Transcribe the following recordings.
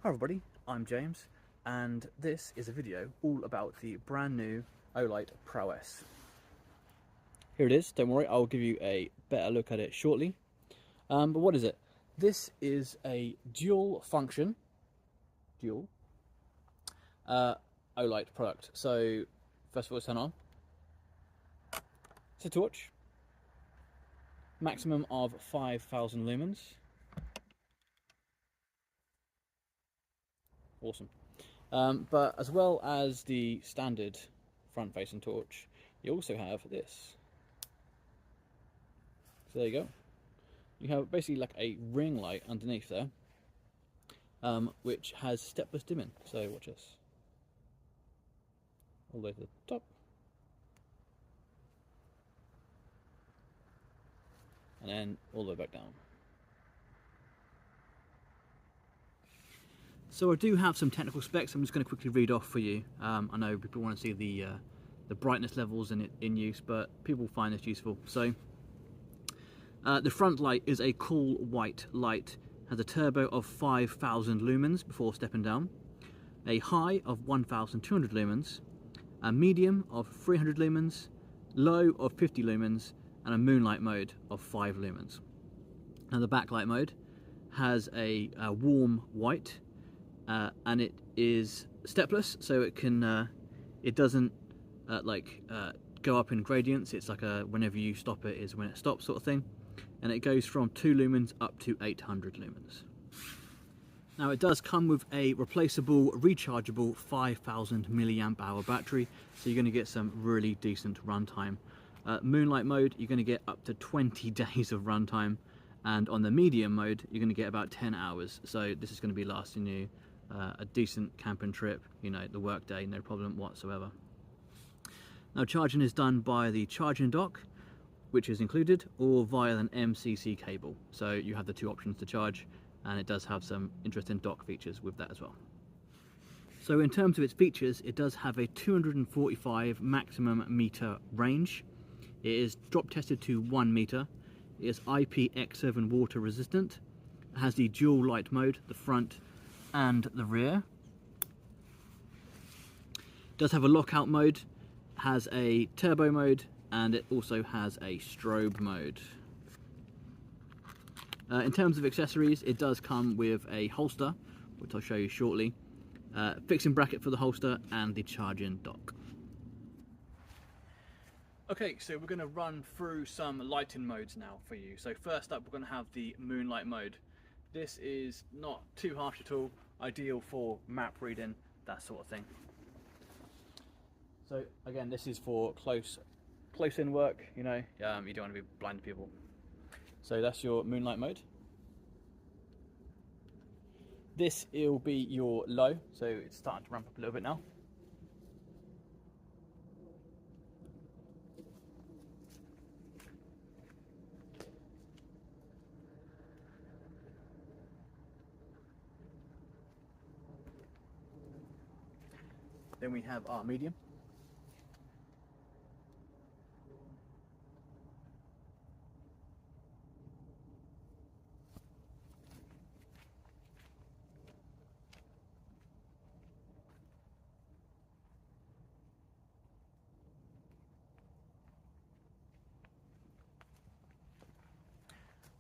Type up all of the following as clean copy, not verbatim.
Hi everybody, I'm James, and this is a video all about the brand new Olight Prowess. Here it is, don't worry, I'll give you a better look at it shortly. But what is it? This is a dual function, Olight product. So, first of all, turn on. It's a torch, maximum of 5,000 lumens. Awesome. But as well as the standard front-facing torch, you also have this. So there you go. You have basically like a ring light underneath there, which has stepless dimming. So watch this. All the way to the top. And then all the way back down. So I do have some technical specs. I'm just going to quickly read off for you. I know people want to see the brightness levels in use, but people find this useful. So the front light is a cool white light, has a turbo of 5,000 lumens before stepping down, a high of 1,200 lumens, a medium of 300 lumens, low of 50 lumens, and a moonlight mode of 5 lumens. Now the backlight mode has a warm white, and it is stepless, so it can it doesn't go up in gradients. It's like a whenever you stop it is when it stops sort of thing, and it goes from 2 lumens up to 800 lumens. Now it does come with a replaceable rechargeable 5,000 milliamp hour battery, so you're going to get some really decent runtime. Moonlight mode, you're going to get up to 20 days of runtime, and on the medium mode you're going to get about 10 hours. So this is going to be lasting you a decent camping trip, you know, the work day, no problem whatsoever. Now charging is done by the charging dock, which is included, or via an MCC cable. So you have the two options to charge, and it does have some interesting dock features with that as well. So in terms of its features, it does have a 245 maximum meter range. It is drop tested to 1 meter. It is IPX7 water resistant. It has the dual light mode, the front and the rear. It does have a lockout mode, has a turbo mode, and it also has a strobe mode. In terms of accessories, it does come with a holster, which I'll show you shortly, fixing bracket for the holster, and the charging dock. Okay, so we're going to run through some lighting modes now for you. So first up, we're going to have the moonlight mode. This is not too harsh at all, ideal for map reading, that sort of thing. So again, this is for close in work, you know, you don't want to be blind to people. So that's your moonlight mode. This will be your low, so it's starting to ramp up a little bit now. Then we have our medium.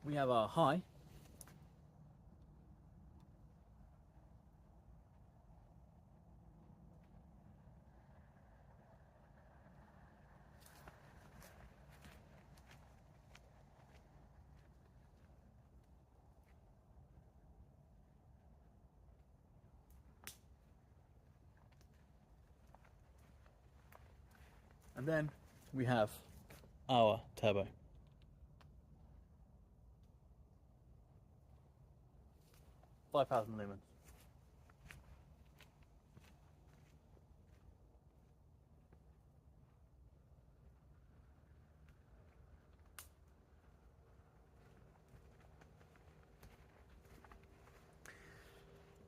We have our high. And then we have our turbo. Five thousand lumens.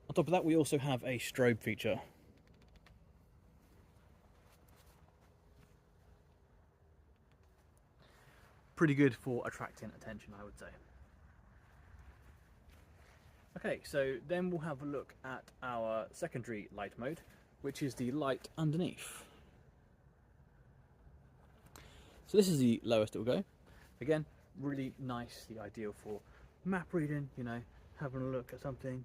On top of that, we also have a strobe feature. Pretty good for attracting attention, I would say. Okay, so then we'll have a look at our secondary light mode, which is the light underneath. So this is the lowest it will go. Again, really nicely ideal for map reading, you know, having a look at something.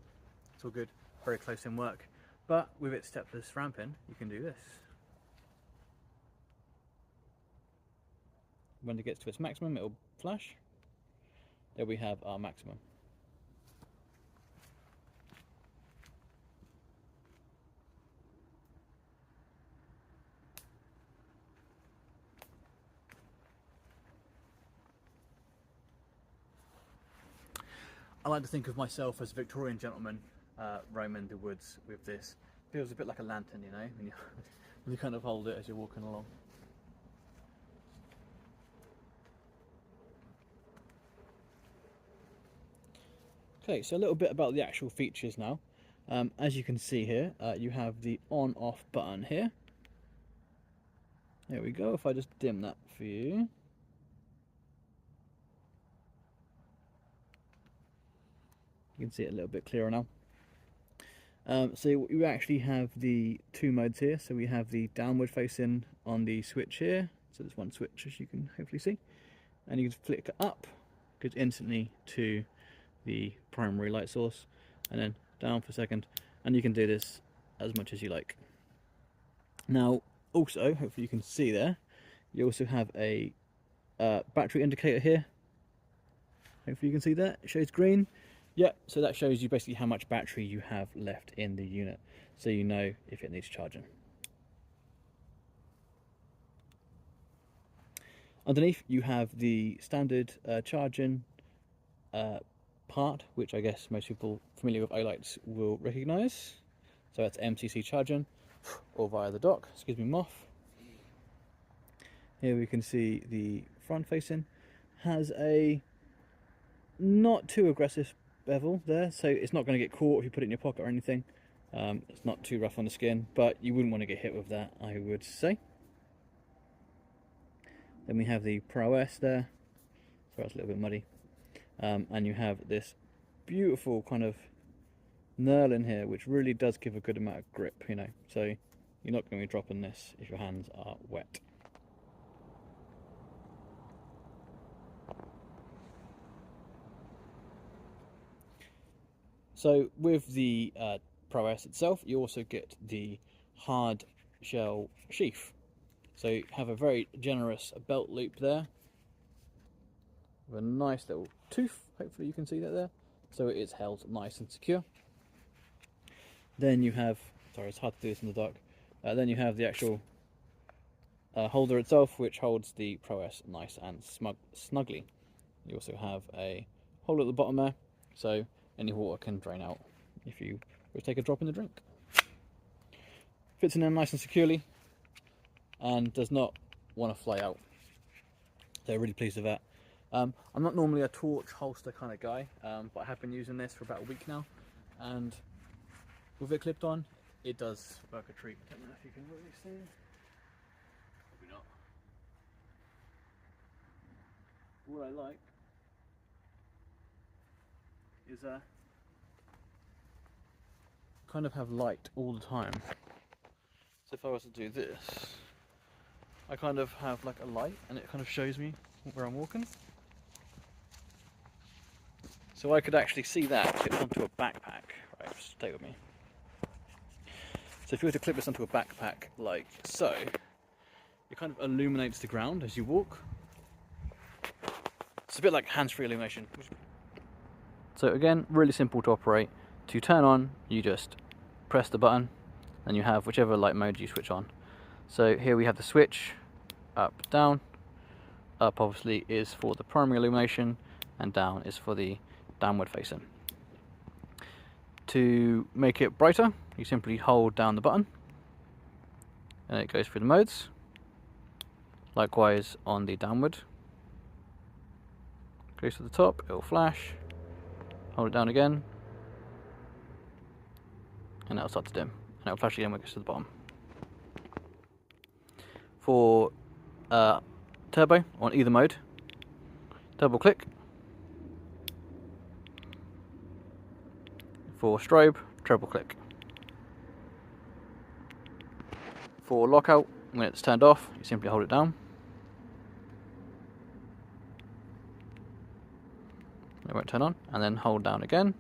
It's all good, very close in work. But with its stepless ramping, you can do this. When it gets to its maximum, it'll flash. There we have our maximum. I like to think of myself as a Victorian gentleman roaming the woods with this. Feels a bit like a lantern, you know, when you kind of hold it as you're walking along. Okay, so a little bit about the actual features now. As you can see here, you have the on-off button here. There we go, if I just dim that for you. You can see it a little bit clearer now. So you actually have the two modes here. So we have the downward facing on the switch here. So there's one switch, as you can hopefully see. And you can flick it up, goes instantly to the primary light source, and then down for a second. And you can do this as much as you like. Now, also, hopefully you can see there, you also have a battery indicator here. Hopefully you can see that, it shows green. Yeah, so that shows you basically how much battery you have left in the unit, so you know if it needs charging. Underneath you have the standard charging part, which I guess most people familiar with Olights will recognise. So that's MCC charging, or via the dock, excuse me moth. Here we can see the front facing, has a not too aggressive bevel there, so it's not going to get caught if you put it in your pocket or anything. It's not too rough on the skin, but you wouldn't want to get hit with that, I would say. Then we have the Prowess there, so it's a little bit muddy. And you have this beautiful kind of knurl in here, which really does give a good amount of grip, you know, so you're not going to be dropping this if your hands are wet. So with the Prowess itself, you also get the hard shell sheath. So you have a very generous belt loop there, with a nice little tooth, hopefully you can see that there, so it is held nice and secure. Then you have, sorry it's hard to do this in the dark, then you have the actual holder itself, which holds the Prowess nice and snugly. You also have a hole at the bottom there, so any water can drain out if you were to take a drop in the drink. Fits in there nice and securely and does not want to fly out. So really pleased with that. I'm not normally a torch holster kind of guy, but I have been using this for about a week now, and with it clipped on, it does work a treat. I don't know if you can really see. Probably not. What I like is kind of have light all the time. So if I was to do this, I kind of have like a light and it kind of shows me where I'm walking. So I could actually see that clipped onto a backpack. Right, just stay with me. So if you were to clip this onto a backpack like so, it kind of illuminates the ground as you walk. It's a bit like hands-free illumination. So again, really simple to operate. To turn on, you just press the button and you have whichever light mode you switch on. So here we have the switch, up, down. Up obviously is for the primary illumination and down is for the downward facing. To make it brighter, you simply hold down the button and it goes through the modes. Likewise on the downward. Goes to the top, it will flash. Hold it down again and it'll start to dim. And it'll flash again when it goes to the bottom. For turbo on either mode, double click For strobe, treble click. For lockout, when it's turned off, you simply hold it down. It won't turn on, and then hold down again.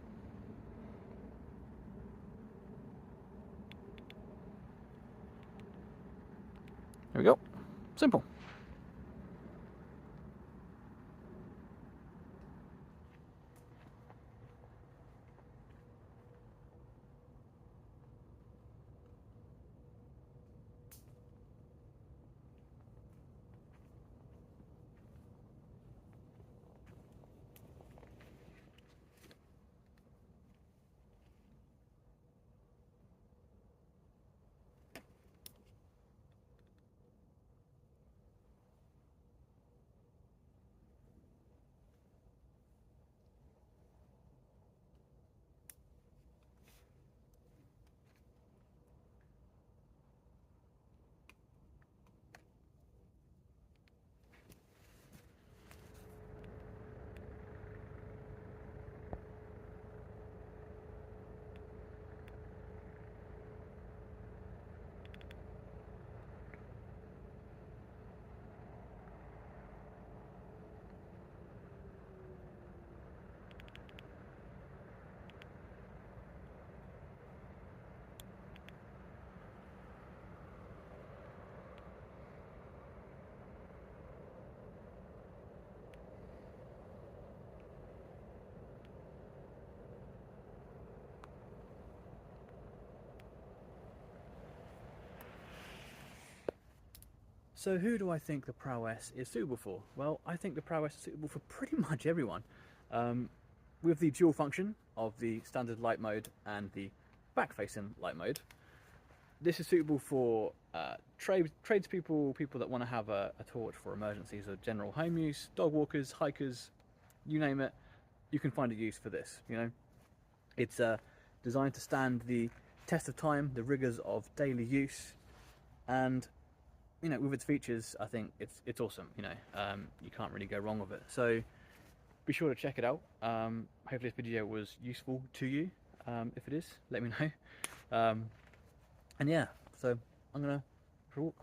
There we go. Simple. So who do I think the Prowess is suitable for? Well, I think the Prowess is suitable for pretty much everyone. With the dual function of the standard light mode and back-facing light mode, this is suitable for tradespeople, people that want to have a torch for emergencies or general home use, dog walkers, hikers, you name it. You can find a use for this. You know, it's designed to stand the test of time, the rigors of daily use, and you know, with its features, I think it's awesome. You know, you can't really go wrong with it. So be sure to check it out. Hopefully this video was useful to you. If it is, let me know. And yeah, so I'm gonna for a walk.